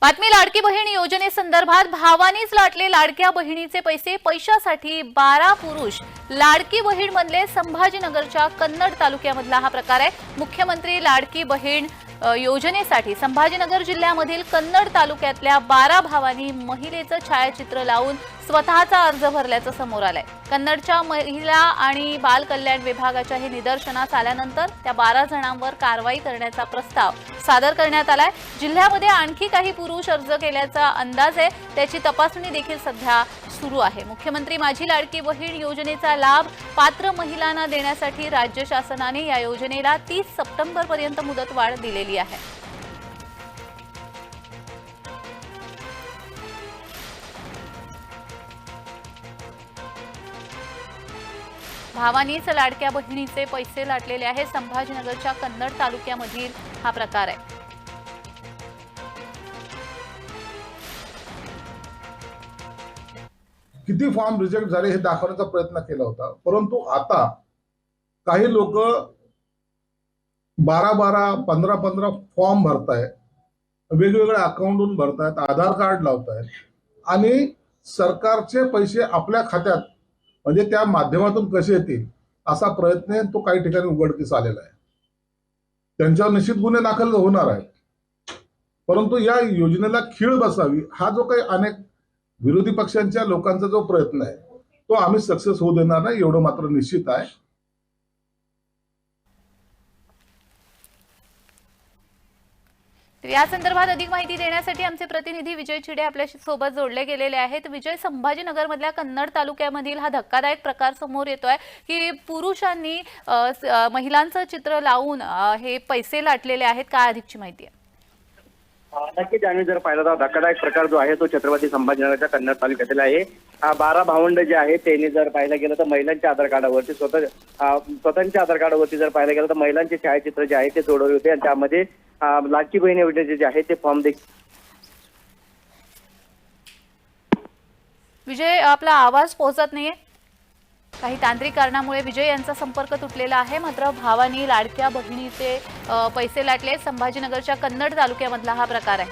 बातमी लाडकी बहीण योजनेसंदर्भात भावानीच लाटले लाडक्या बहिणीचे पैसे पैशासाठी 12 पुरुष लाडकी बहीण बनले। संभाजीनगरच्या कन्नड तालुक्यामधला हा प्रकार आहे। मुख्यमंत्री लाडकी बहीण योजनेसाठी संभाजीनगर जिल्ह्यामधील कन्नड तालुक्यातल्या 12 भावांनी महिलेचं छायाचित्र लावून स्वतःचा अर्ज भरल्याचं समोर आलंय। कन्नडच्या महिला आणि बाल कल्याण विभागाच्या हे निदर्शनास आल्यानंतर त्या 12 जणांवर कारवाई करण्याचा प्रस्ताव सादर करण्यात आलाय। जिल्ह्यामध्ये आणखी काही पुरुष अर्ज केल्याचा अंदाज आहे, त्याची तपासणी देखील सध्या सुरू आहे। मुख्यमंत्री माझी लाडकी बहीण योजनेचा लाभ पात्र महिलांना देण्यासाठी राज्य शासनाने या योजनेला 30 सप्टेंबर पर्यंत मुदतवाढ दिलेली आहे। भावानीच लाडक्या बहिणीचे पैसे लाटलेले आहे। संभाजीनगरच्या कन्नड तालुक्यामधील हा प्रकार आहे। किती फॉर्म रिजेक्ट झाले हे दाखवण्याचा प्रयत्न केला होता, परंतु आता काही लोक 12-12, 15-15 फॉर्म भरतायत, वेगवेगळ्या अकाउंटवरून भरतायत, आधार कार्ड लावतायत आणि सरकारचे पैसे आपल्या खात्यात म्हणजे त्या माध्यमातून कसे येतील असा प्रयत्न तो काही ठिकाणी उघडकीस आलेला आहे। त्यांच्यावर निश्चित गुन्हे दाखल होणार आहेत, परंतु या योजनेला खीळ बसावी हा जो काही अनेक विरोधी पक्षांच्या लोकांचा जो प्रयत्न आहे तो आम्ही सक्सेस होऊ देणार नाही, एवढं मात्र निश्चित आहे। या संदर्भात अधिक माहिती देण्यासाठी आमचे प्रतिनिधी विजय चिडे आपल्याशी सोबत जोडले गेलेले आहेत। विजय, संभाजीनगर मधल्या कन्नड तालुक्यामधील हा धक्कादायक प्रकार समोर येतोय की पुरुषांनी महिलांचं चित्र लावून हे पैसे लाटलेले आहेत, काय अधिकची माहिती आहे? नक्कीच आम्ही जर पाहिलं तर धक्कादायक प्रकार जो आहे तो छत्रपती संभाजीनगरच्या कन्नड तालुक्यातील आहे। 12 भावंड जे आहेत त्यांनी जर पाहिलं गेलं तर महिलांच्या आधार कार्डावरती स्वतःच्या आधार कार्डावरती जर पाहिलं गेलं तर महिलांचे छायाचित्र जे आहे ते जोडवले होते आणि त्यामध्ये लाडकी बहीण योजनेचे जे आहे ते फॉर्म देखील। विजय, आपला आवाज पोहोचत नाहीये, काही तांत्रिक कारणामुळे विजय यांचा संपर्क तुटलेला आहे। मात्र भावानी लाडक्या बहिणीचे पैसे लाटले। संभाजीनगरच्या कन्नड तालुक्यामधला हा प्रकार आहे।